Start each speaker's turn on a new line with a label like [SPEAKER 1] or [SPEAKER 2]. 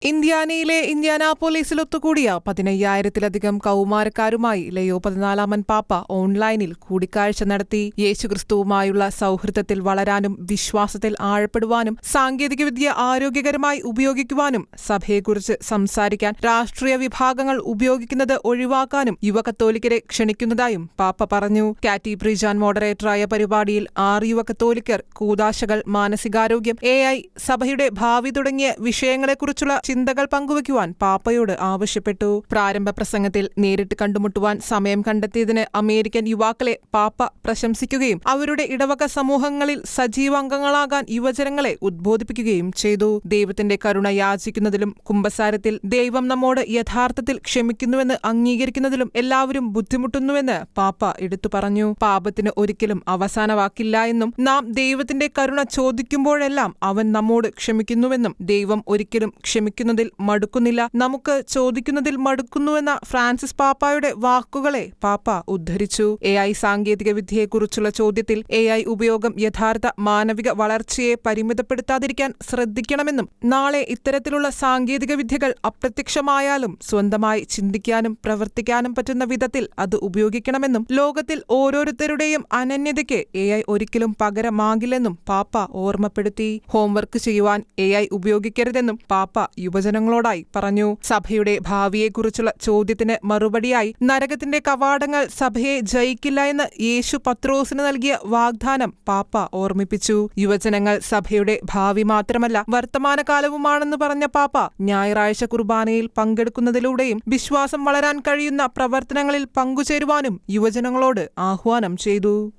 [SPEAKER 1] ഇന്ത്യാനയിലെ ഇന്ത്യാനാപോലിസിൽ ഒത്തുകൂടിയ 15,000-ലധികം കൗമാരക്കാരുമായി ലയോ 14 പാപ്പ ഓൺലൈനിൽ കൂടിക്കാഴ്ച നടത്തി. യേശുക്രിസ്തുവുമായുള്ള സൗഹൃദത്തിൽ വളരാനും വിശ്വാസത്തിൽ ആഴപ്പെടുവാനും സാങ്കേതികവിദ്യ ആരോഗ്യകരമായി ഉപയോഗിക്കുവാനും സഭയെക്കുറിച്ച് സംസാരിക്കാൻ രാഷ്ട്രീയ വിഭാഗങ്ങൾ ഉപയോഗിക്കുന്നത് ഒഴിവാക്കാനും യുവ കത്തോലിക്കരെ ക്ഷണിക്കുന്നതായും പാപ്പ പറഞ്ഞു. കാറ്റി പ്രിജാൻ മോഡറേറ്ററായ പരിപാടിയിൽ 6 യുവ കത്തോലിക്കർ കൂദാശകൾ, മാനസികാരോഗ്യം, AI, സഭയുടെ ഭാവി തുടങ്ങിയ വിഷയങ്ങളെക്കുറിച്ചുള്ള ചിന്തകൾ പങ്കുവയ്ക്കുവാൻ പാപ്പയോട് ആവശ്യപ്പെട്ടു. പ്രാരംഭ പ്രസംഗത്തിൽ നേരിട്ട് കണ്ടുമുട്ടുവാൻ സമയം കണ്ടെത്തിയതിന് അമേരിക്കൻ യുവാക്കളെ പാപ്പ പ്രശംസിക്കുകയും അവരുടെ ഇടവക സമൂഹങ്ങളിൽ സജീവ അംഗങ്ങളാകാൻ യുവജനങ്ങളെ ഉദ്ബോധിപ്പിക്കുകയും ചെയ്തു. ദൈവത്തിന്റെ കരുണ യാചിക്കുന്നതിലും കുമ്പസാരത്തിൽ ദൈവം നമ്മോട് യഥാർത്ഥത്തിൽ ക്ഷമിക്കുന്നുവെന്ന് അംഗീകരിക്കുന്നതിലും എല്ലാവരും ബുദ്ധിമുട്ടുന്നുവെന്ന് പാപ്പ എടുത്തു പറഞ്ഞു. പാപത്തിന് ഒരിക്കലും അവസാന വാക്കില്ല എന്നും നാം ദൈവത്തിന്റെ കരുണ ചോദിക്കുമ്പോഴെല്ലാം അവൻ നമ്മോട് ക്ഷമിക്കുന്നുവെന്നും ദൈവം ഒരിക്കലും ക്ഷമിക്കുന്നതിൽ മടുക്കുന്നില്ല, നമുക്ക് ചോദിക്കുന്നതിൽ മടുക്കുന്നുവെന്ന ഫ്രാൻസിസ് പാപ്പായുടെ വാക്കുകളെ പാപ്പ ഉദ്ധരിച്ചു. AI സാങ്കേതിക വിദ്യയെക്കുറിച്ചുള്ള ചോദ്യത്തിൽ AI ഉപയോഗം യഥാർത്ഥ മാനവിക വളർച്ചയെ പരിമിതപ്പെടുത്താതിരിക്കാൻ ശ്രദ്ധിക്കണമെന്നും നാളെ ഇത്തരത്തിലുള്ള സാങ്കേതിക വിദ്യകൾ അപ്രത്യക്ഷമായാലും സ്വന്തമായി ചിന്തിക്കാനും പ്രവർത്തിക്കാനും പറ്റുന്ന വിധത്തിൽ അത് ഉപയോഗിക്കണമെന്നും ലോകത്തിൽ ഓരോരുത്തരുടെയും അനന്യതയ്ക്ക് AI ഒരിക്കലും പകരമാകില്ലെന്നും പാപ്പ ഓർമ്മപ്പെടുത്തി. ഹോംവർക്ക് ചെയ്യുവാൻ AI ഉപയോഗിക്കരുതെന്നും പാപ്പ യുവജനങ്ങളോടായി പറഞ്ഞു. സഭയുടെ ഭാവിയെക്കുറിച്ചുള്ള ചോദ്യത്തിന് മറുപടിയായി നരകത്തിന്റെ കവാടങ്ങൾ സഭയെ ജയിക്കില്ല എന്ന് യേശു പത്രോസിന് നൽകിയ വാഗ്ദാനം പാപ്പ ഓർമ്മിപ്പിച്ചു. യുവജനങ്ങൾ സഭയുടെ ഭാവി മാത്രമല്ല വർത്തമാനകാലവുമാണെന്ന് പറഞ്ഞ പാപ്പ ഞായറാഴ്ച കുർബാനയിൽ പങ്കെടുക്കുന്നതിലൂടെയും വിശ്വാസം വളരാൻ കഴിയുന്ന പ്രവർത്തനങ്ങളിൽ പങ്കുചേരുവാനും യുവജനങ്ങളോട് ആഹ്വാനം ചെയ്തു.